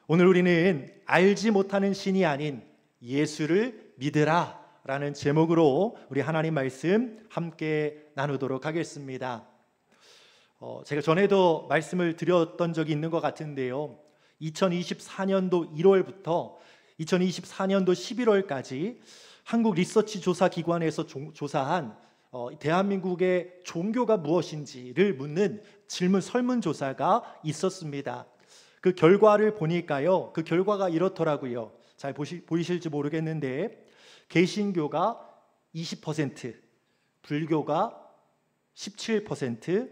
오늘 우리는 알지 못하는 신이 아닌 예수를 믿으라 라는 제목으로 우리 하나님 말씀 함께 나누도록 하겠습니다. 제가 전에도 말씀을 드렸던 적이 있는 것 같은데요, 2024년도 1월부터 2024년도 11월까지 한국 리서치 조사 기관에서 조사한 대한민국의 종교가 무엇인지를 묻는 질문 설문조사가 있었습니다. 그 결과를 보니까요, 그 결과가 이렇더라고요. 잘 보이실지 모르겠는데 개신교가 20%, 불교가 17%,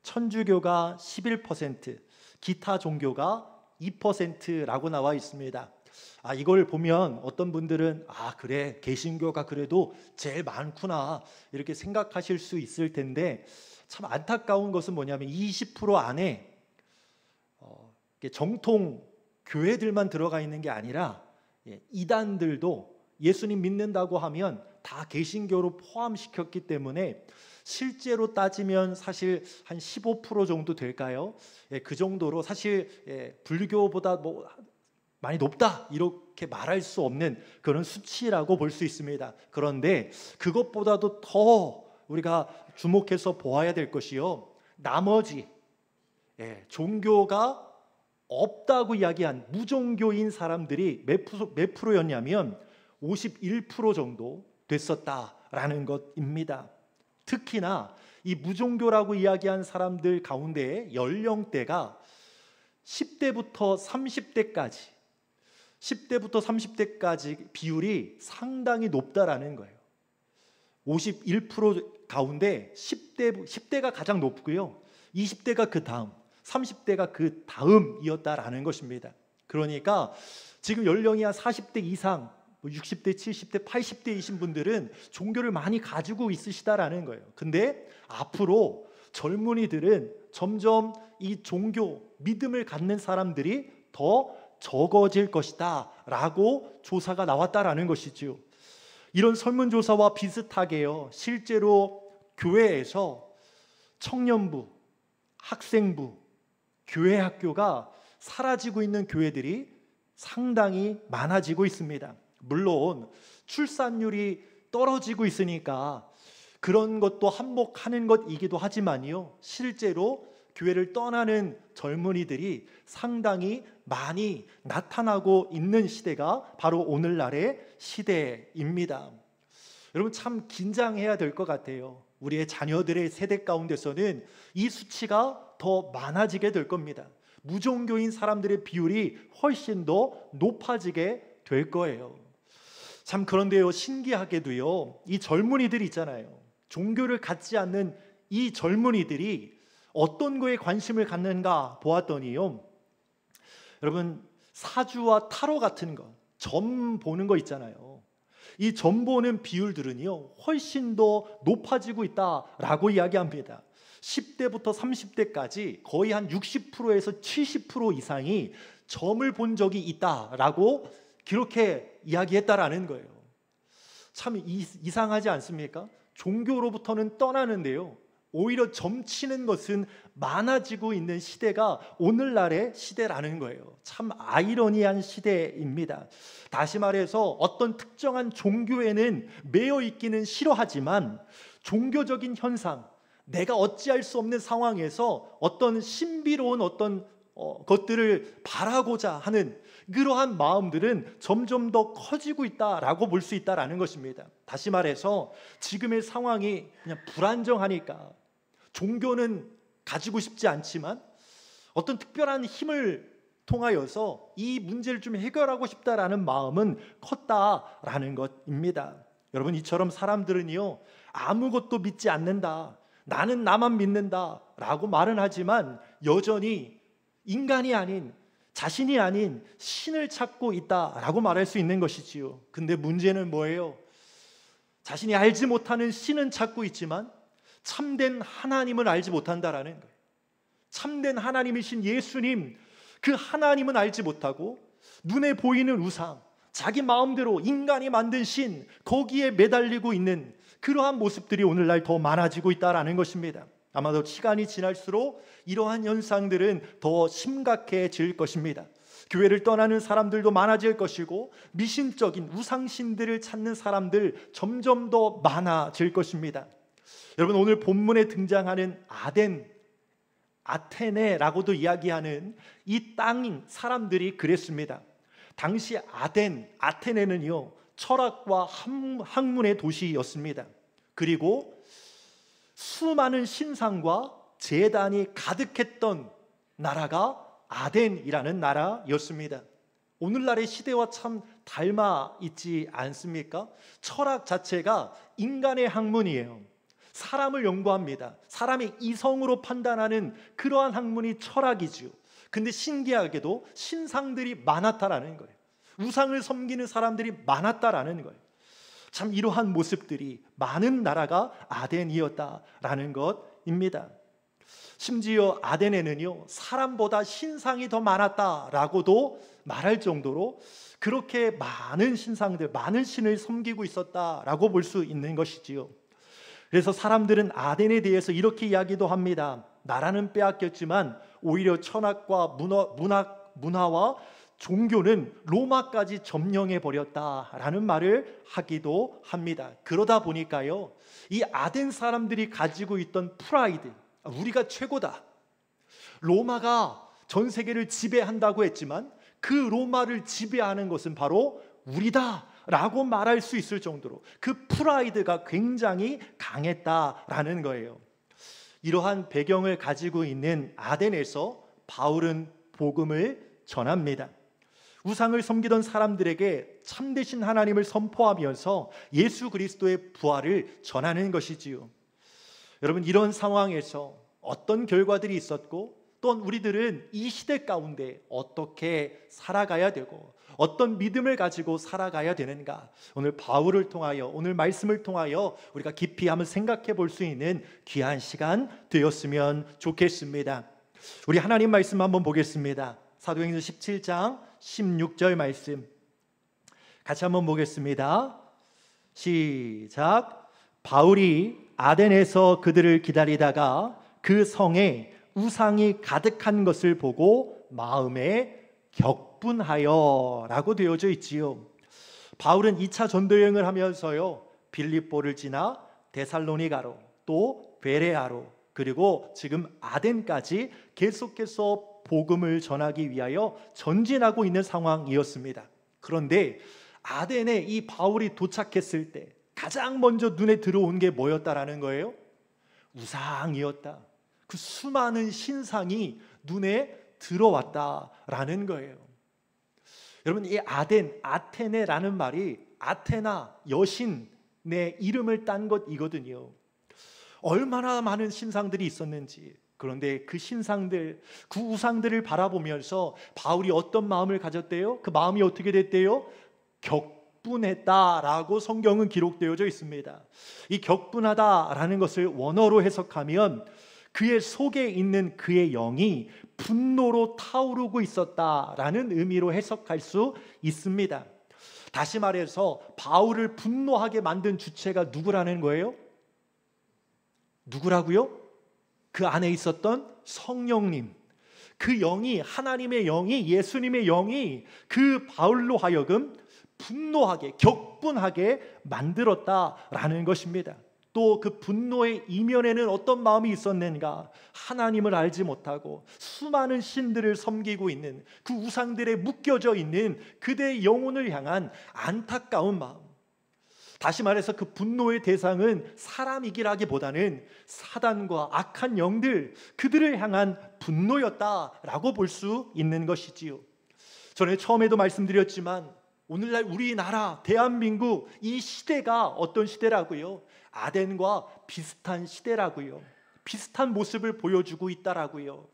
천주교가 11%, 기타 종교가 2%라고 나와 있습니다. 이걸 보면 어떤 분들은 그래, 개신교가 그래도 제일 많구나 이렇게 생각하실 수 있을 텐데, 참 안타까운 것은 뭐냐면 20% 안에 정통 교회들만 들어가 있는 게 아니라 이단들도 예수님 믿는다고 하면 다 개신교로 포함시켰기 때문에 실제로 따지면 사실 한 15% 정도 될까요? 그 정도로 사실 불교보다 많이 높다 이렇게 말할 수 없는 그런 수치라고 볼 수 있습니다. 그런데 그것보다도 더 우리가 주목해서 보아야 될 것이요, 나머지 종교가 없다고 이야기한 무종교인 사람들이 몇 프로였냐면 51% 정도 됐었다라는 것입니다. 특히나 이 무종교라고 이야기한 사람들 가운데 연령대가 10대부터 30대까지 비율이 상당히 높다라는 거예요. 51% 가운데 10대가 가장 높고요, 20대가 그 다음, 30대가 그 다음이었다라는 것입니다. 그러니까 지금 연령이 한 40대 이상, 60대, 70대, 80대이신 분들은 종교를 많이 가지고 있으시다라는 거예요. 근데 앞으로 젊은이들은 점점 이 종교, 믿음을 갖는 사람들이 더 적어질 것이다 라고 조사가 나왔다라는 것이죠. 이런 설문조사와 비슷하게요, 실제로 교회에서 청년부, 학생부, 교회 학교가 사라지고 있는 교회들이 상당히 많아지고 있습니다. 물론 출산율이 떨어지고 있으니까 그런 것도 한몫하는 것이기도 하지만요, 실제로 교회를 떠나는 젊은이들이 상당히 많이 나타나고 있는 시대가 바로 오늘날의 시대입니다. 여러분, 참 긴장해야 될 것 같아요. 우리의 자녀들의 세대 가운데서는 이 수치가 더 많아지게 될 겁니다. 무종교인 사람들의 비율이 훨씬 더 높아지게 될 거예요. 참, 그런데요, 신기하게도요, 이 젊은이들이 있잖아요, 종교를 갖지 않는 이 젊은이들이 어떤 거에 관심을 갖는가 보았더니요, 여러분, 사주와 타로 같은 거, 점 보는 거 있잖아요. 이 점 보는 비율들은요 훨씬 더 높아지고 있다라고 이야기합니다. 10대부터 30대까지 거의 한 60%에서 70% 이상이 점을 본 적이 있다라고 그렇게 이야기했다라는 거예요. 참 이상하지 않습니까? 종교로부터는 떠나는데요, 오히려 점치는 것은 많아지고 있는 시대가 오늘날의 시대라는 거예요. 참 아이러니한 시대입니다. 다시 말해서 어떤 특정한 종교에는 매여 있기는 싫어하지만 종교적인 현상, 내가 어찌할 수 없는 상황에서 어떤 신비로운 어떤 것들을 바라고자 하는 그러한 마음들은 점점 더 커지고 있다라고 볼 수 있다라는 것입니다. 다시 말해서 지금의 상황이 그냥 불안정하니까 종교는 가지고 싶지 않지만 어떤 특별한 힘을 통하여서 이 문제를 좀 해결하고 싶다라는 마음은 컸다라는 것입니다. 여러분, 이처럼 사람들은요, 아무것도 믿지 않는다, 나는 나만 믿는다 라고 말은 하지만 여전히 인간이 아닌, 자신이 아닌 신을 찾고 있다라고 말할 수 있는 것이지요. 근데 문제는 뭐예요? 자신이 알지 못하는 신은 찾고 있지만 참된 하나님은 알지 못한다라는 거예요. 참된 하나님이신 예수님, 그 하나님은 알지 못하고 눈에 보이는 우상, 자기 마음대로 인간이 만든 신, 거기에 매달리고 있는 그러한 모습들이 오늘날 더 많아지고 있다라는 것입니다. 아마도 시간이 지날수록 이러한 현상들은 더 심각해질 것입니다. 교회를 떠나는 사람들도 많아질 것이고 미신적인 우상신들을 찾는 사람들 점점 더 많아질 것입니다. 여러분, 오늘 본문에 등장하는 아테네라고도 이야기하는 이 땅 사람들이 그랬습니다. 당시 아테네는요, 철학과 학문의 도시였습니다. 그리고 수많은 신상과 제단이 가득했던 나라가 아덴이라는 나라였습니다. 오늘날의 시대와 참 닮아 있지 않습니까? 철학 자체가 인간의 학문이에요. 사람을 연구합니다. 사람의 이성으로 판단하는 그러한 학문이 철학이죠. 근데 신기하게도 신상들이 많았다라는 거예요. 우상을 섬기는 사람들이 많았다라는 거예요. 참 이러한 모습들이 많은 나라가 아덴이었다라는 것입니다. 심지어 아덴에는요, 사람보다 신상이 더 많았다라고도 말할 정도로 그렇게 많은 신상들, 많은 신을 섬기고 있었다라고 볼 수 있는 것이지요. 그래서 사람들은 아덴에 대해서 이렇게 이야기도 합니다. 나라는 빼앗겼지만 오히려 철학과 문화와 종교는 로마까지 점령해 버렸다라는 말을 하기도 합니다. 그러다 보니까요, 이 아덴 사람들이 가지고 있던 프라이드, 우리가 최고다, 로마가 전 세계를 지배한다고 했지만 그 로마를 지배하는 것은 바로 우리다 라고 말할 수 있을 정도로 그 프라이드가 굉장히 강했다라는 거예요. 이러한 배경을 가지고 있는 아덴에서 바울은 복음을 전합니다. 우상을 섬기던 사람들에게 참되신 하나님을 선포하면서 예수 그리스도의 부활을 전하는 것이지요. 여러분, 이런 상황에서 어떤 결과들이 있었고 또 우리들은 이 시대 가운데 어떻게 살아가야 되고 어떤 믿음을 가지고 살아가야 되는가, 오늘 바울을 통하여, 오늘 말씀을 통하여 우리가 깊이 한번 생각해 볼 수 있는 귀한 시간 되었으면 좋겠습니다. 우리 하나님 말씀 한번 보겠습니다. 사도행전 17장 16절 말씀 같이 한번 보겠습니다. 시작. 바울이 아덴에서 그들을 기다리다가 그 성에 우상이 가득한 것을 보고 마음에 격분하여 라고 되어져 있지요. 바울은 2차 전도여행을 하면서요, 빌립보를 지나 데살로니가로, 또 베레아로, 그리고 지금 아덴까지 계속해서 복음을 전하기 위하여 전진하고 있는 상황이었습니다. 그런데 아덴에 이 바울이 도착했을 때 가장 먼저 눈에 들어온 게 뭐였다라는 거예요? 우상이었다. 그 수많은 신상이 눈에 들어왔다라는 거예요. 여러분, 이 아테네라는 말이 아테나, 여신의 이름을 딴 것이거든요. 얼마나 많은 신상들이 있었는지. 그런데 그 신상들, 그 우상들을 바라보면서 바울이 어떤 마음을 가졌대요? 그 마음이 어떻게 됐대요? 격분했다라고 성경은 기록되어져 있습니다. 이 격분하다라는 것을 원어로 해석하면 그의 속에 있는 그의 영이 분노로 타오르고 있었다라는 의미로 해석할 수 있습니다. 다시 말해서 바울을 분노하게 만든 주체가 누구라는 거예요? 누구라고요? 그 안에 있었던 성령님, 그 영이, 하나님의 영이, 예수님의 영이 그 바울로 하여금 분노하게, 격분하게 만들었다라는 것입니다. 또 그 분노의 이면에는 어떤 마음이 있었는가? 하나님을 알지 못하고 수많은 신들을 섬기고 있는 그 우상들에 묶여져 있는 그대의 영혼을 향한 안타까운 마음. 다시 말해서 그 분노의 대상은 사람이기라기보다는 사단과 악한 영들, 그들을 향한 분노였다라고 볼 수 있는 것이지요. 전에 처음에도 말씀드렸지만 오늘날 우리나라, 대한민국, 이 시대가 어떤 시대라고요? 아덴과 비슷한 시대라고요. 비슷한 모습을 보여주고 있다라고요.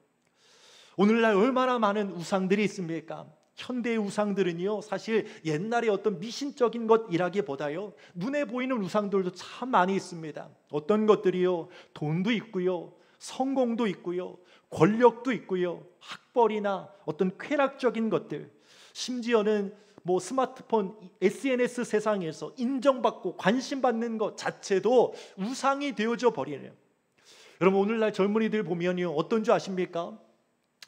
오늘날 얼마나 많은 우상들이 있습니까? 현대의 우상들은요, 사실 옛날에 어떤 미신적인 것이라기보다요, 눈에 보이는 우상들도 참 많이 있습니다. 어떤 것들이요? 돈도 있고요, 성공도 있고요, 권력도 있고요, 학벌이나 어떤 쾌락적인 것들, 심지어는 스마트폰, SNS 세상에서 인정받고 관심받는 것 자체도 우상이 되어져 버리네요. 여러분, 오늘날 젊은이들 보면요, 어떤 줄 아십니까?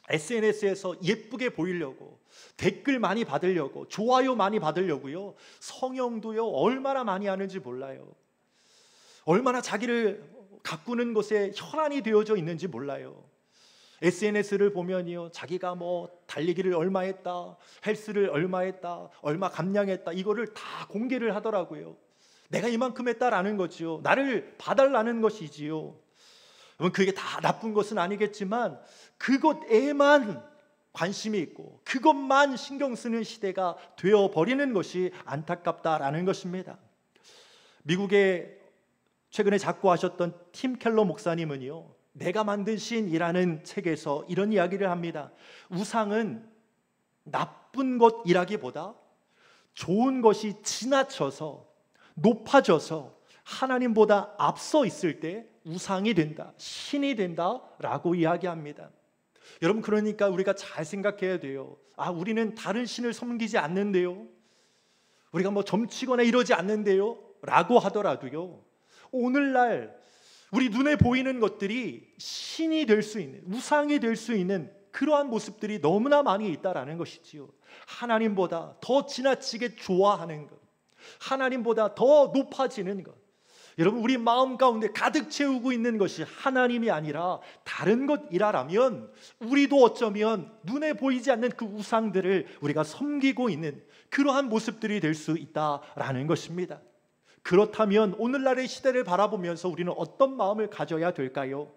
SNS에서 예쁘게 보이려고, 댓글 많이 받으려고, 좋아요 많이 받으려고요, 성형도요 얼마나 많이 하는지 몰라요. 얼마나 자기를 가꾸는 것에 혈안이 되어져 있는지 몰라요. SNS를 보면요, 자기가 뭐 달리기를 얼마 했다, 헬스를 얼마 했다, 얼마 감량했다, 이거를 다 공개를 하더라고요. 내가 이만큼 했다라는 거죠. 나를 봐달라는 것이지요. 그게 다 나쁜 것은 아니겠지만 그것에만 관심이 있고 그것만 신경 쓰는 시대가 되어버리는 것이 안타깝다라는 것입니다. 미국에 최근에 작고하셨던 팀 켈러 목사님은요, 내가 만든 신이라는 책에서 이런 이야기를 합니다. 우상은 나쁜 것이라기보다 좋은 것이 지나쳐서 높아져서 하나님보다 앞서 있을 때 우상이 된다, 신이 된다라고 이야기합니다. 여러분, 그러니까 우리가 잘 생각해야 돼요. 우리는 다른 신을 섬기지 않는데요, 우리가 뭐 점치거나 이러지 않는데요 라고 하더라도요, 오늘날 우리 눈에 보이는 것들이 신이 될 수 있는, 우상이 될 수 있는 그러한 모습들이 너무나 많이 있다라는 것이지요. 하나님보다 더 지나치게 좋아하는 것, 하나님보다 더 높아지는 것, 여러분, 우리 마음 가운데 가득 채우고 있는 것이 하나님이 아니라 다른 것이라면 우리도 어쩌면 눈에 보이지 않는 그 우상들을 우리가 섬기고 있는 그러한 모습들이 될 수 있다라는 것입니다. 그렇다면 오늘날의 시대를 바라보면서 우리는 어떤 마음을 가져야 될까요?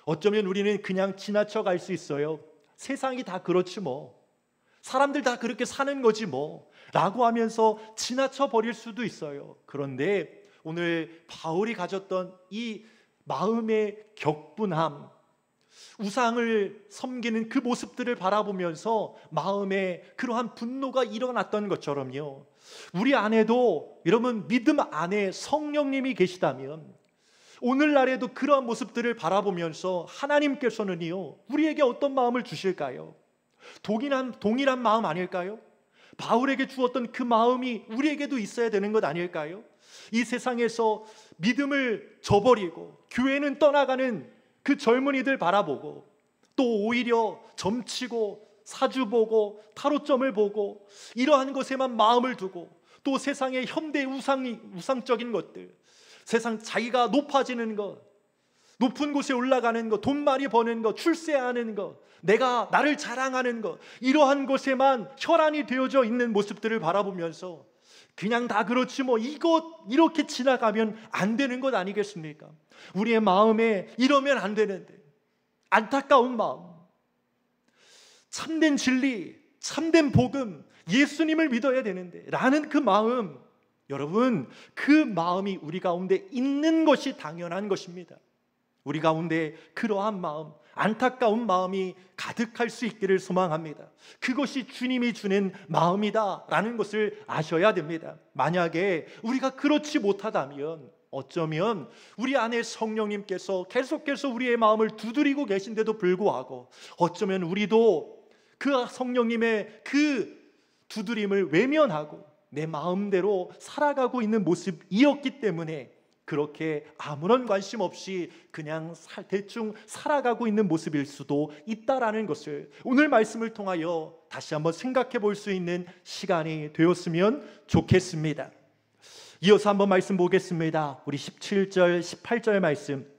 어쩌면 우리는 그냥 지나쳐 갈 수 있어요. 세상이 다 그렇지 뭐, 사람들 다 그렇게 사는 거지 뭐 라고 하면서 지나쳐 버릴 수도 있어요. 그런데 오늘 바울이 가졌던 이 마음의 격분함, 우상을 섬기는 그 모습들을 바라보면서 마음에 그러한 분노가 일어났던 것처럼요, 우리 안에도 여러분 믿음 안에 성령님이 계시다면 오늘날에도 그러한 모습들을 바라보면서 하나님께서는요 우리에게 어떤 마음을 주실까요? 동일한 마음 아닐까요? 바울에게 주었던 그 마음이 우리에게도 있어야 되는 것 아닐까요? 이 세상에서 믿음을 저버리고 교회는 떠나가는 그 젊은이들 바라보고, 또 오히려 점치고 사주 보고 타로점을 보고 이러한 것에만 마음을 두고, 또 세상의 현대 우상적인 것들, 세상 자기가 높아지는 것, 높은 곳에 올라가는 것, 돈 많이 버는 것, 출세하는 것, 나를 자랑하는 것, 이러한 것에만 혈안이 되어져 있는 모습들을 바라보면서 그냥 다 그렇지 뭐, 이렇게 지나가면 안 되는 것 아니겠습니까? 우리의 마음에 이러면 안 되는데, 안타까운 마음, 참된 진리, 참된 복음, 예수님을 믿어야 되는데 라는 그 마음, 여러분, 그 마음이 우리 가운데 있는 것이 당연한 것입니다. 우리 가운데 그러한 마음, 안타까운 마음이 가득할 수 있기를 소망합니다. 그것이 주님이 주는 마음이다라는 것을 아셔야 됩니다. 만약에 우리가 그렇지 못하다면 어쩌면 우리 안에 성령님께서 계속해서 우리의 마음을 두드리고 계신데도 불구하고 어쩌면 우리도 그 성령님의 그 두드림을 외면하고 내 마음대로 살아가고 있는 모습이었기 때문에 그렇게 아무런 관심 없이 그냥 대충 살아가고 있는 모습일 수도 있다라는 것을 오늘 말씀을 통하여 다시 한번 생각해 볼 수 있는 시간이 되었으면 좋겠습니다. 이어서 한번 말씀 보겠습니다. 우리 17절, 18절 말씀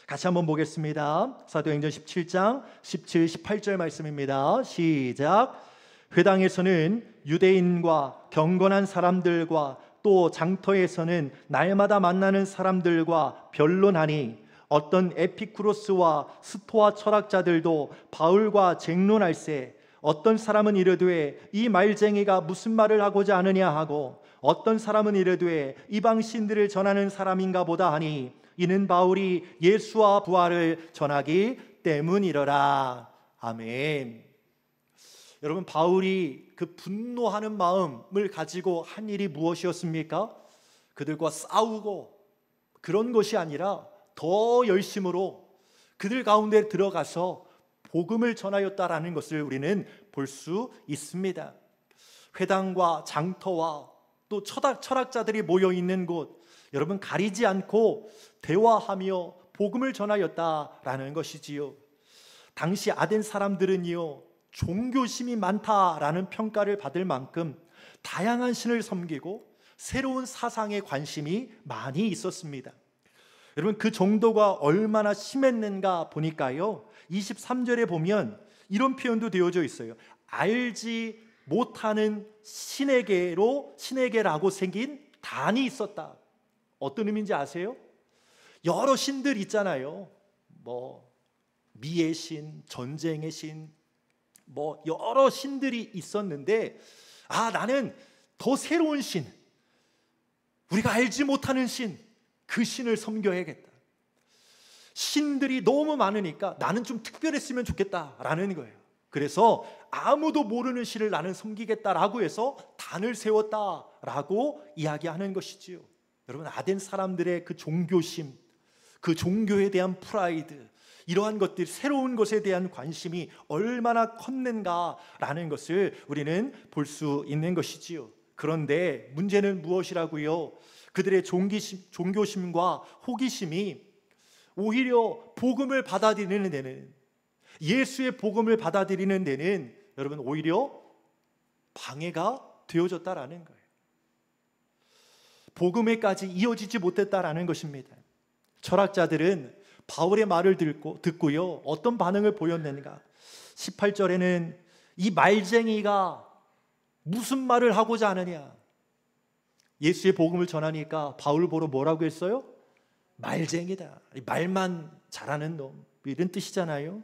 같이 한번 보겠습니다. 사도행전 17장 17, 18절 말씀입니다. 시작. 회당에서는 유대인과 경건한 사람들과 또 장터에서는 날마다 만나는 사람들과 변론하니 어떤 에피쿠로스와 스토아 철학자들도 바울과 쟁론할세. 어떤 사람은 이르되 이 말쟁이가 무슨 말을 하고자 하느냐 하고, 어떤 사람은 이르되 이방 신들을 전하는 사람인가 보다 하니 이는 바울이 예수와 부활을 전하기 때문이러라. 아멘. 여러분, 바울이 그 분노하는 마음을 가지고 한 일이 무엇이었습니까? 그들과 싸우고 그런 것이 아니라 더 열심으로 그들 가운데 들어가서 복음을 전하였다라는 것을 우리는 볼 수 있습니다. 회당과 장터와 또 철학자들이 모여있는 곳, 여러분 가리지 않고 대화하며 복음을 전하였다라는 것이지요. 당시 아덴 사람들은요, 종교심이 많다라는 평가를 받을 만큼 다양한 신을 섬기고 새로운 사상에 관심이 많이 있었습니다. 여러분, 그 정도가 얼마나 심했는가 보니까요, 23절에 보면 이런 표현도 되어져 있어요. 알지 못하는 신에게라고 생긴 단이 있었다. 어떤 의미인지 아세요? 여러 신들 있잖아요. 뭐 미의 신, 전쟁의 신, 뭐 여러 신들이 있었는데, 나는 더 새로운 신, 우리가 알지 못하는 신, 그 신을 섬겨야겠다. 신들이 너무 많으니까 나는 좀 특별했으면 좋겠다라는 거예요. 그래서 아무도 모르는 신을 나는 섬기겠다라고 해서 단을 세웠다라고 이야기하는 것이지요. 여러분, 아덴 사람들의 그 종교심, 그 종교에 대한 프라이드, 이러한 것들, 새로운 것에 대한 관심이 얼마나 컸는가라는 것을 우리는 볼 수 있는 것이지요. 그런데 문제는 무엇이라고요? 그들의 종교심과 호기심이 오히려 복음을 받아들이는 데는, 예수의 복음을 받아들이는 데는 여러분 오히려 방해가 되어졌다라는 거예요. 복음에까지 이어지지 못했다라는 것입니다. 철학자들은 바울의 말을 듣고요, 어떤 반응을 보였는가? 18절에는 이 말쟁이가 무슨 말을 하고자 하느냐? 예수의 복음을 전하니까 바울 보러 뭐라고 했어요? 말쟁이다. 말만 잘하는 놈, 이런 뜻이잖아요.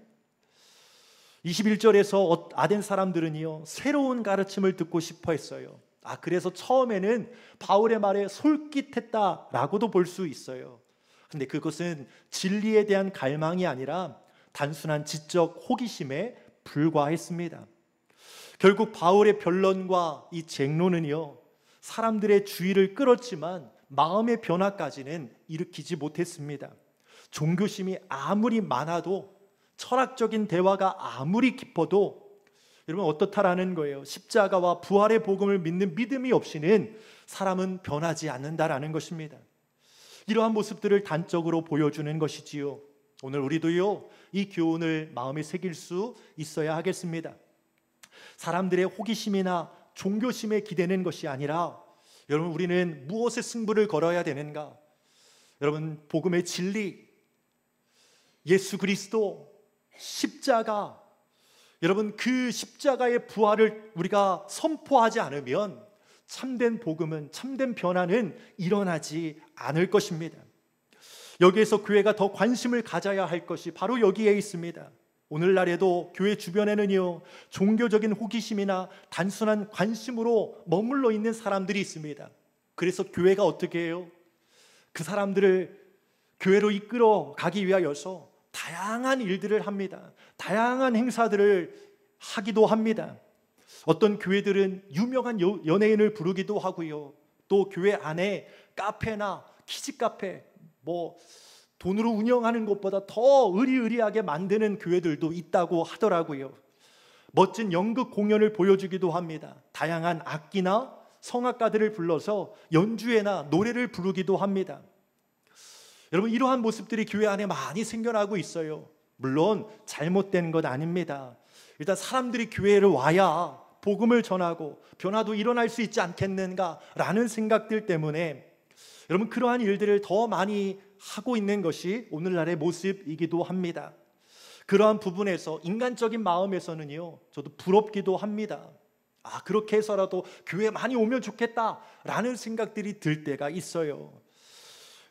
21절에서 아덴 사람들은요, 새로운 가르침을 듣고 싶어 했어요. 그래서 처음에는 바울의 말에 솔깃했다라고도 볼 수 있어요. 근데 그것은 진리에 대한 갈망이 아니라 단순한 지적 호기심에 불과했습니다. 결국 바울의 변론과 이 쟁론은요, 사람들의 주의를 끌었지만 마음의 변화까지는 일으키지 못했습니다. 종교심이 아무리 많아도, 철학적인 대화가 아무리 깊어도 여러분 어떻다라는 거예요. 십자가와 부활의 복음을 믿는 믿음이 없이는 사람은 변하지 않는다라는 것입니다. 이러한 모습들을 단적으로 보여주는 것이지요. 오늘 우리도요, 이 교훈을 마음에 새길 수 있어야 하겠습니다. 사람들의 호기심이나 종교심에 기대는 것이 아니라, 여러분, 우리는 무엇에 승부를 걸어야 되는가? 여러분, 복음의 진리, 예수 그리스도, 십자가, 여러분, 그 십자가의 부활을 우리가 선포하지 않으면 참된 복음은, 참된 변화는 일어나지 않을 것입니다. 여기에서 교회가 더 관심을 가져야 할 것이 바로 여기에 있습니다. 오늘날에도 교회 주변에는요, 종교적인 호기심이나 단순한 관심으로 머물러 있는 사람들이 있습니다. 그래서 교회가 어떻게 해요? 그 사람들을 교회로 이끌어 가기 위하여서 다양한 일들을 합니다. 다양한 행사들을 하기도 합니다. 어떤 교회들은 유명한 연예인을 부르기도 하고요, 또 교회 안에 카페나 키즈카페, 돈으로 운영하는 것보다 더 의리의리하게 만드는 교회들도 있다고 하더라고요. 멋진 연극 공연을 보여주기도 합니다. 다양한 악기나 성악가들을 불러서 연주회나 노래를 부르기도 합니다. 여러분, 이러한 모습들이 교회 안에 많이 생겨나고 있어요. 물론 잘못된 것 아닙니다. 일단 사람들이 교회를 와야 복음을 전하고 변화도 일어날 수 있지 않겠는가라는 생각들 때문에 여러분, 그러한 일들을 더 많이 하고 있는 것이 오늘날의 모습이기도 합니다. 그러한 부분에서 인간적인 마음에서는요, 저도 부럽기도 합니다. 그렇게 해서라도 교회 많이 오면 좋겠다라는 생각들이 들 때가 있어요.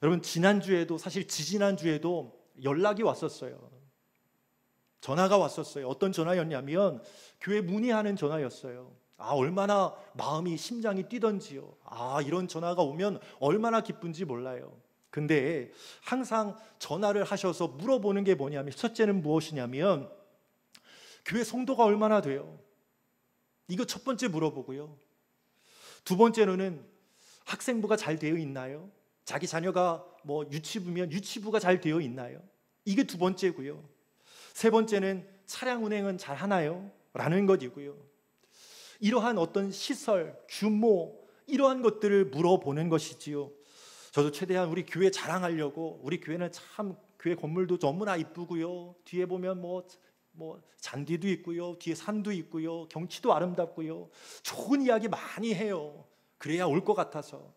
여러분, 지난주에도, 사실 지지난주에도 연락이 왔었어요. 전화가 왔었어요. 어떤 전화였냐면 교회 문의하는 전화였어요. 얼마나 마음이, 심장이 뛰던지요. 이런 전화가 오면 얼마나 기쁜지 몰라요. 근데 항상 전화를 하셔서 물어보는 게 뭐냐면, 첫째는 무엇이냐면 교회 성도가 얼마나 돼요? 이거 첫 번째 물어보고요. 두 번째로는 학생부가 잘 되어 있나요? 자기 자녀가 유치부면 유치부가 잘 되어 있나요? 이게 두 번째고요. 세 번째는 차량 운행은 잘 하나요? 라는 것이고요. 이러한 어떤 시설, 규모, 이러한 것들을 물어보는 것이지요. 저도 최대한 우리 교회 자랑하려고, 우리 교회는 참 교회 건물도 너무나 이쁘고요, 뒤에 보면 뭐 잔디도 있고요, 뒤에 산도 있고요, 경치도 아름답고요, 좋은 이야기 많이 해요. 그래야 올 것 같아서.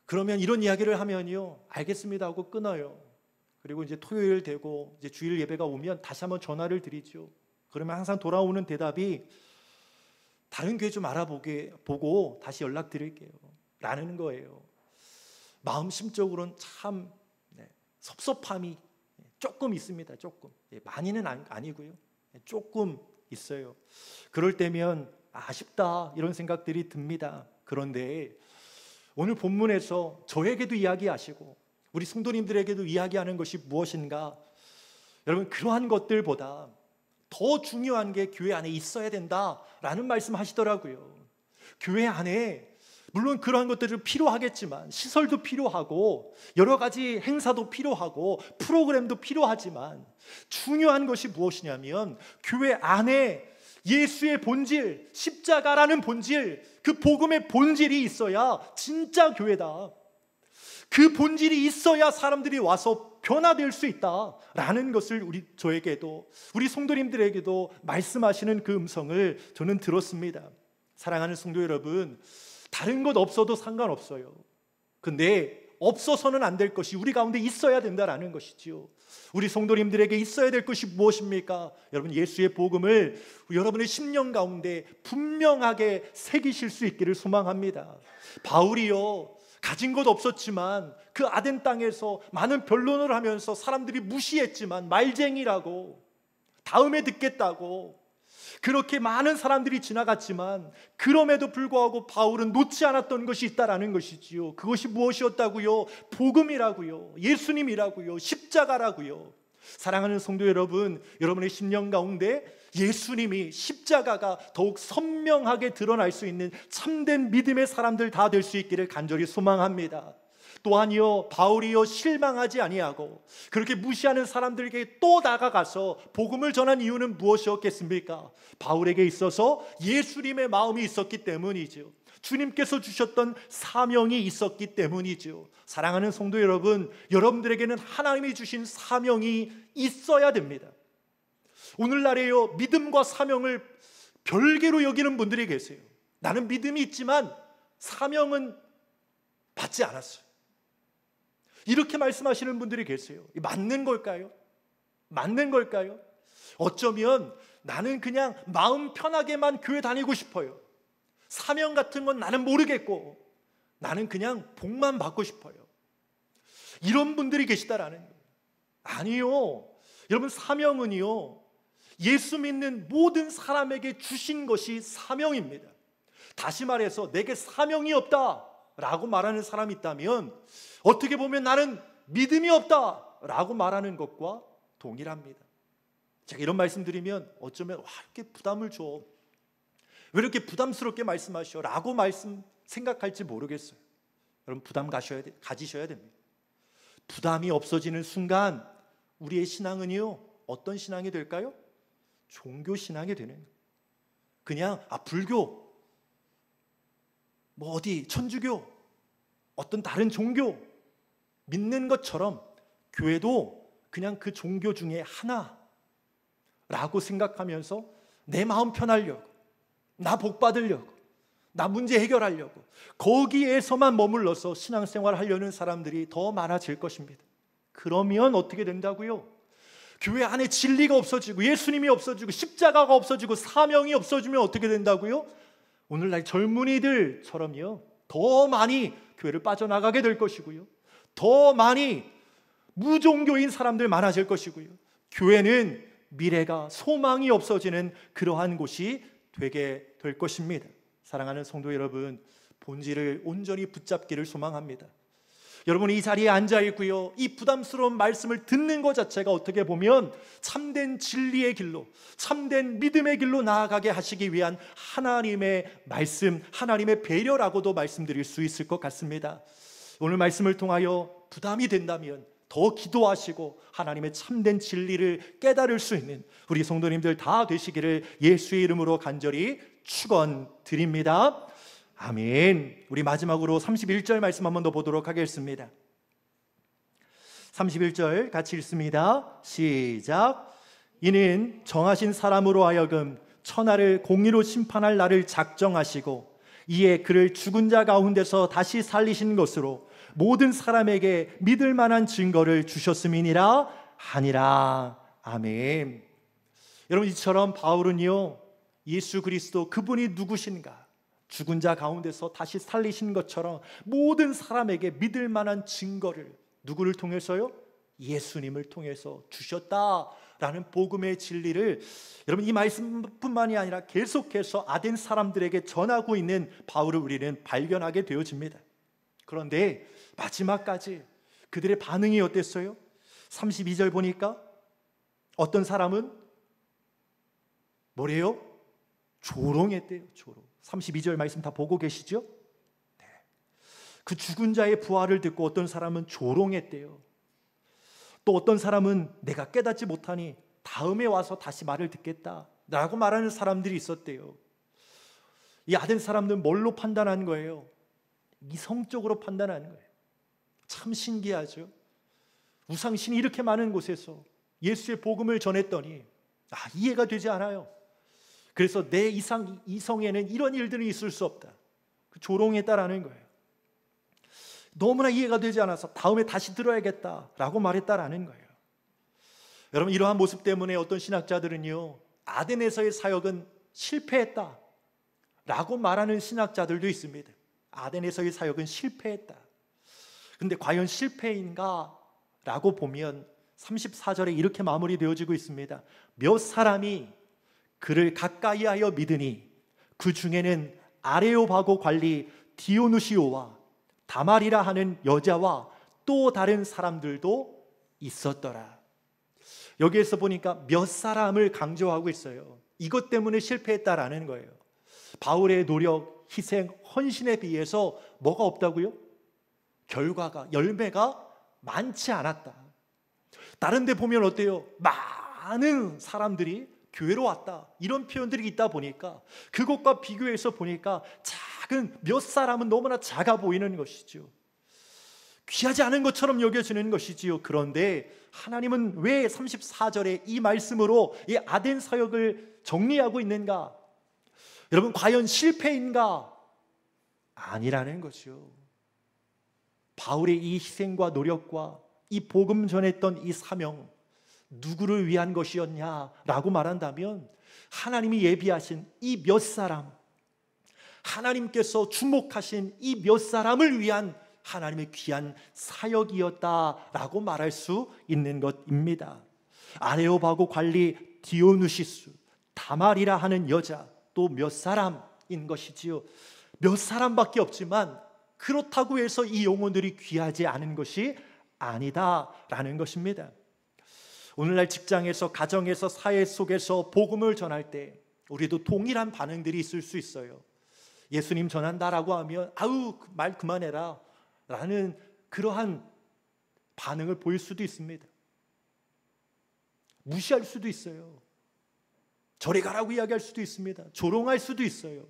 그러면 이런 이야기를 하면요, 알겠습니다 하고 끊어요. 그리고 이제 토요일 되고 이제 주일 예배가 오면 다시 한번 전화를 드리죠. 그러면 항상 돌아오는 대답이 다른 교회 좀 보고 다시 연락드릴게요 라는 거예요. 마음 심적으로는 참 섭섭함이 조금 있습니다. 조금. 많이는 아니고요, 조금 있어요. 그럴 때면 아쉽다 이런 생각들이 듭니다. 그런데 오늘 본문에서 저에게도 이야기하시고 우리 성도님들에게도 이야기하는 것이 무엇인가? 여러분, 그러한 것들보다 더 중요한 게 교회 안에 있어야 된다라는 말씀하시더라고요. 교회 안에 물론 그러한 것들이 필요하겠지만, 시설도 필요하고 여러 가지 행사도 필요하고 프로그램도 필요하지만, 중요한 것이 무엇이냐면 교회 안에 예수의 본질, 십자가라는 본질, 그 복음의 본질이 있어야 진짜 교회다. 그 본질이 있어야 사람들이 와서 변화될 수 있다라는 것을 저에게도, 우리 성도님들에게도 말씀하시는 그 음성을 저는 들었습니다. 사랑하는 성도 여러분, 다른 것 없어도 상관없어요. 근데 없어서는 안 될 것이 우리 가운데 있어야 된다라는 것이지요. 우리 성도님들에게 있어야 될 것이 무엇입니까? 여러분, 예수의 복음을 여러분의 심령 가운데 분명하게 새기실 수 있기를 소망합니다. 바울이요, 가진 것 없었지만 그 아덴 땅에서 많은 변론을 하면서 사람들이 무시했지만, 말쟁이라고, 다음에 듣겠다고 그렇게 많은 사람들이 지나갔지만, 그럼에도 불구하고 바울은 놓지 않았던 것이 있다라는 것이지요. 그것이 무엇이었다고요? 복음이라고요, 예수님이라고요, 십자가라고요. 사랑하는 성도 여러분, 여러분의 심령 가운데 예수님이, 십자가가 더욱 선명하게 드러날 수 있는 참된 믿음의 사람들 다 될 수 있기를 간절히 소망합니다. 또한요, 바울이요, 실망하지 아니하고 그렇게 무시하는 사람들에게 또 다가가서 복음을 전한 이유는 무엇이었겠습니까? 바울에게 있어서 예수님의 마음이 있었기 때문이죠. 주님께서 주셨던 사명이 있었기 때문이죠. 사랑하는 성도 여러분, 여러분들에게는 하나님이 주신 사명이 있어야 됩니다. 오늘날에요, 믿음과 사명을 별개로 여기는 분들이 계세요. 나는 믿음이 있지만 사명은 받지 않았어요. 이렇게 말씀하시는 분들이 계세요. 맞는 걸까요? 맞는 걸까요? 어쩌면 나는 그냥 마음 편하게만 교회 다니고 싶어요. 사명 같은 건 나는 모르겠고 나는 그냥 복만 받고 싶어요. 이런 분들이 계시다라는 거예요. 아니요. 여러분, 사명은요, 예수 믿는 모든 사람에게 주신 것이 사명입니다. 다시 말해서 내게 사명이 없다라고 말하는 사람이 있다면 어떻게 보면 나는 믿음이 없다라고 말하는 것과 동일합니다. 제가 이런 말씀드리면 어쩌면 이렇게 부담을 줘, 왜 이렇게 부담스럽게 말씀하셔? 라고 생각할지 모르겠어요. 여러분, 부담 가지셔야 됩니다. 부담이 없어지는 순간 우리의 신앙은요, 어떤 신앙이 될까요? 종교 신앙이 되는 거예요. 그냥 불교, 어디 천주교, 어떤 다른 종교 믿는 것처럼 교회도 그냥 그 종교 중에 하나라고 생각하면서 내 마음 편하려고, 나 복 받으려고, 나 문제 해결하려고 거기에서만 머물러서 신앙생활을 하려는 사람들이 더 많아질 것입니다. 그러면 어떻게 된다고요? 교회 안에 진리가 없어지고 예수님이 없어지고 십자가가 없어지고 사명이 없어지면 어떻게 된다고요? 오늘날 젊은이들처럼요, 더 많이 교회를 빠져나가게 될 것이고요, 더 많이 무종교인 사람들 많아질 것이고요, 교회는 미래가, 소망이 없어지는 그러한 곳이 되게 될 것입니다. 사랑하는 성도 여러분, 본질을 온전히 붙잡기를 소망합니다. 여러분이 이 자리에 앉아 있고요, 이 부담스러운 말씀을 듣는 것 자체가 어떻게 보면 참된 진리의 길로, 참된 믿음의 길로 나아가게 하시기 위한 하나님의 말씀, 하나님의 배려라고도 말씀드릴 수 있을 것 같습니다. 오늘 말씀을 통하여 부담이 된다면 더 기도하시고 하나님의 참된 진리를 깨달을 수 있는 우리 성도님들 다 되시기를 예수의 이름으로 간절히 축원드립니다. 아멘. 우리 마지막으로 31절 말씀 한 번 더 보도록 하겠습니다. 31절 같이 읽습니다. 시작. 이는 정하신 사람으로 하여금 천하를 공의로 심판할 날을 작정하시고 이에 그를 죽은 자 가운데서 다시 살리신 것으로 모든 사람에게 믿을 만한 증거를 주셨음이니라 하니라. 아멘. 여러분, 이처럼 바울은요, 예수 그리스도 그분이 누구신가, 죽은 자 가운데서 다시 살리신 것처럼 모든 사람에게 믿을 만한 증거를 누구를 통해서요? 예수님을 통해서 주셨다라는 복음의 진리를 여러분, 이 말씀뿐만이 아니라 계속해서 아덴 사람들에게 전하고 있는 바울을 우리는 발견하게 되어집니다. 그런데 마지막까지 그들의 반응이 어땠어요? 32절 보니까 어떤 사람은 뭐래요? 조롱했대요. 조롱. 32절 말씀 다 보고 계시죠? 네. 그 죽은 자의 부활을 듣고 어떤 사람은 조롱했대요. 또 어떤 사람은 내가 깨닫지 못하니 다음에 와서 다시 말을 듣겠다 라고 말하는 사람들이 있었대요. 이 아덴 사람들은 뭘로 판단한 거예요? 이성적으로 판단하는 거예요. 참 신기하죠. 우상신이 이렇게 많은 곳에서 예수의 복음을 전했더니 이해가 되지 않아요. 그래서 내 이성에는 이런 일들이 있을 수 없다. 조롱했다라는 거예요. 너무나 이해가 되지 않아서 다음에 다시 들어야겠다라고 말했다라는 거예요. 여러분, 이러한 모습 때문에 어떤 신학자들은요, 아덴에서의 사역은 실패했다 라고 말하는 신학자들도 있습니다. 아덴에서의 사역은 실패했다. 근데 과연 실패인가 라고 보면 34절에 이렇게 마무리되어지고 있습니다. 몇 사람이 그를 가까이하여 믿으니 그 중에는 아레오바고 관리 디오누시오와 다말이라 하는 여자와 또 다른 사람들도 있었더라. 여기에서 보니까 몇 사람을 강조하고 있어요. 이것 때문에 실패했다라는 거예요. 바울의 노력, 희생, 헌신에 비해서 뭐가 없다고요? 결과가, 열매가 많지 않았다. 다른 데 보면 어때요? 많은 사람들이 교회로 왔다, 이런 표현들이 있다 보니까 그것과 비교해서 보니까 작은 몇 사람은 너무나 작아 보이는 것이죠. 귀하지 않은 것처럼 여겨지는 것이지요. 그런데 하나님은 왜 34절에 이 말씀으로 이 아덴 사역을 정리하고 있는가? 여러분, 과연 실패인가? 아니라는 거죠. 바울의 이 희생과 노력과 이 복음 전했던 이 사명, 누구를 위한 것이었냐라고 말한다면 하나님이 예비하신 이 몇 사람, 하나님께서 주목하신 이 몇 사람을 위한 하나님의 귀한 사역이었다라고 말할 수 있는 것입니다. 아레오바고 관리 디오누시스, 다말이라 하는 여자, 또 몇 사람인 것이지요. 몇 사람밖에 없지만 그렇다고 해서 이 영혼들이 귀하지 않은 것이 아니다라는 것입니다. 오늘날 직장에서, 가정에서, 사회 속에서 복음을 전할 때 우리도 동일한 반응들이 있을 수 있어요. 예수님 전한다라고 하면 말 그만해라 라는 그러한 반응을 보일 수도 있습니다. 무시할 수도 있어요. 저리 가라고 이야기할 수도 있습니다. 조롱할 수도 있어요.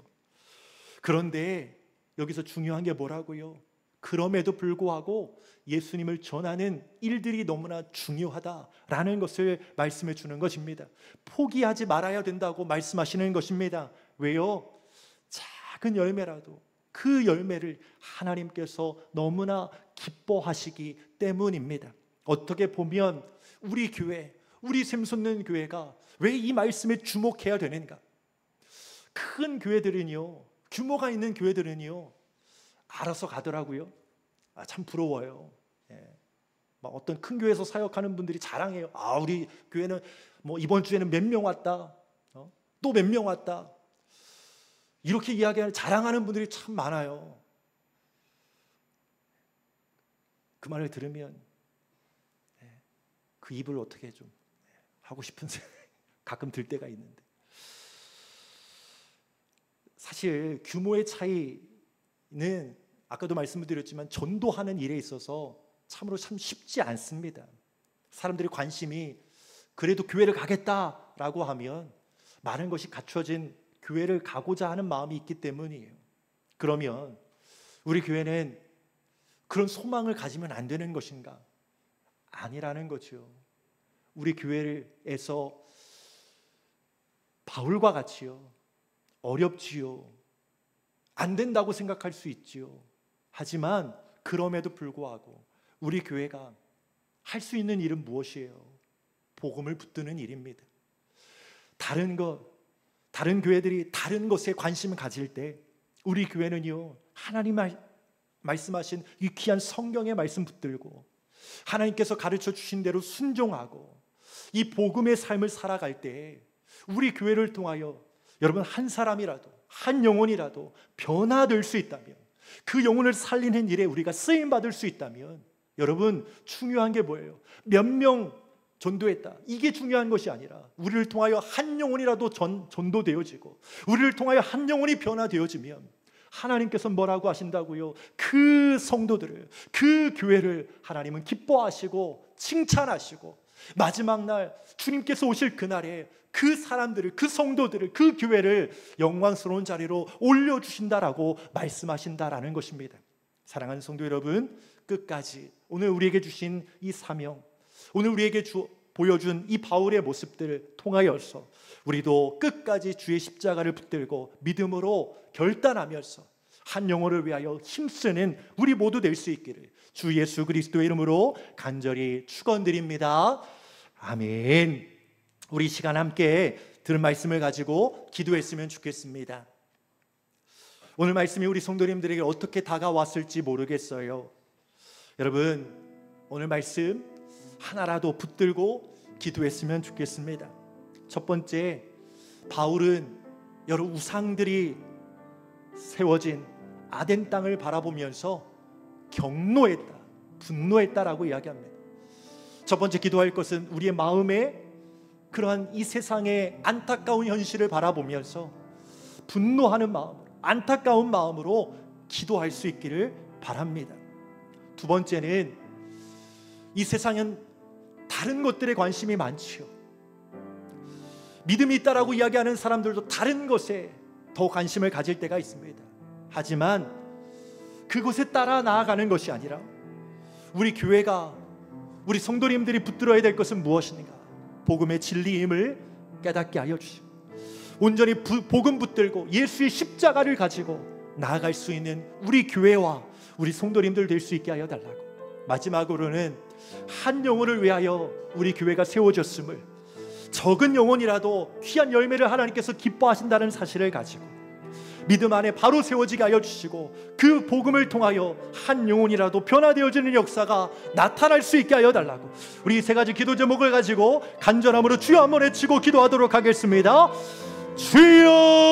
그런데 여기서 중요한 게 뭐라고요? 그럼에도 불구하고 예수님을 전하는 일들이 너무나 중요하다라는 것을 말씀해 주는 것입니다. 포기하지 말아야 된다고 말씀하시는 것입니다. 왜요? 작은 열매라도 그 열매를 하나님께서 너무나 기뻐하시기 때문입니다. 어떻게 보면 우리 교회, 우리 샘솟는 교회가 왜 이 말씀에 주목해야 되는가? 큰 교회들은요, 규모가 있는 교회들은요, 알아서 가더라고요. 참 부러워요. 막 어떤 큰 교회에서 사역하는 분들이 자랑해요. 우리 교회는 뭐 이번 주에는 몇 명 왔다, 또 몇 명 왔다, 이렇게 이야기하는, 자랑하는 분들이 참 많아요. 그 말을 들으면 그 입을 어떻게 좀 하고 싶은 생각이 가끔 들 때가 있는데, 사실 규모의 차이는 아까도 말씀드렸지만 전도하는 일에 있어서 참으로 참 쉽지 않습니다. 사람들의 관심이 그래도 교회를 가겠다라고 하면 많은 것이 갖춰진 교회를 가고자 하는 마음이 있기 때문이에요. 그러면 우리 교회는 그런 소망을 가지면 안 되는 것인가? 아니라는 거죠. 우리 교회에서 바울과 같이요, 어렵지요, 안 된다고 생각할 수 있지요. 하지만 그럼에도 불구하고 우리 교회가 할 수 있는 일은 무엇이에요? 복음을 붙드는 일입니다. 다른 교회들이 다른 것에 관심을 가질 때 우리 교회는요, 하나님 말씀하신 이 귀한 성경의 말씀 붙들고 하나님께서 가르쳐 주신 대로 순종하고 이 복음의 삶을 살아갈 때 우리 교회를 통하여 여러분 한 사람이라도, 한 영혼이라도 변화될 수 있다면, 그 영혼을 살리는 일에 우리가 쓰임받을 수 있다면, 여러분 중요한 게 뭐예요? 몇 명 전도했다, 이게 중요한 것이 아니라 우리를 통하여 한 영혼이라도 전도되어지고 우리를 통하여 한 영혼이 변화되어지면 하나님께서 뭐라고 하신다고요? 그 성도들을, 그 교회를 하나님은 기뻐하시고 칭찬하시고 마지막 날 주님께서 오실 그날에 그 사람들을, 그 성도들을, 그 교회를 영광스러운 자리로 올려주신다라고 말씀하신다라는 것입니다. 사랑하는 성도 여러분, 끝까지 오늘 우리에게 주신 이 사명, 오늘 우리에게 보여준 이 바울의 모습들을 통하여서 우리도 끝까지 주의 십자가를 붙들고 믿음으로 결단하면서 한 영혼을 위하여 힘쓰는 우리 모두 될 수 있기를 주 예수 그리스도의 이름으로 간절히 축원드립니다. 아멘. 우리 시간 함께 들은 말씀을 가지고 기도했으면 좋겠습니다. 오늘 말씀이 우리 성도님들에게 어떻게 다가왔을지 모르겠어요. 여러분, 오늘 말씀 하나라도 붙들고 기도했으면 좋겠습니다. 첫 번째, 바울은 여러 우상들이 세워진 아덴 땅을 바라보면서 경노했다, 분노했다라고 이야기합니다. 첫 번째 기도할 것은 우리의 마음에 그러한 이 세상의 안타까운 현실을 바라보면서 분노하는 마음으로, 안타까운 마음으로 기도할 수 있기를 바랍니다. 두 번째는 이 세상은 다른 것들에 관심이 많지요. 믿음이 있다라고 이야기하는 사람들도 다른 것에 더 관심을 가질 때가 있습니다. 하지만 그곳에 따라 나아가는 것이 아니라 우리 교회가, 우리 성도님들이 붙들어야 될 것은 무엇인가? 복음의 진리임을 깨닫게 하여 주시고 온전히 복음 붙들고 예수의 십자가를 가지고 나아갈 수 있는 우리 교회와 우리 성도님들 될 수 있게 하여 달라고. 마지막으로는 한 영혼을 위하여 우리 교회가 세워졌음을, 적은 영혼이라도 귀한 열매를 하나님께서 기뻐하신다는 사실을 가지고 믿음 안에 바로 세워지게 하여 주시고 그 복음을 통하여 한 영혼이라도 변화되어지는 역사가 나타날 수 있게 하여 달라고. 우리 세 가지 기도 제목을 가지고 간절함으로 주여 한번 외치고 기도하도록 하겠습니다. 주여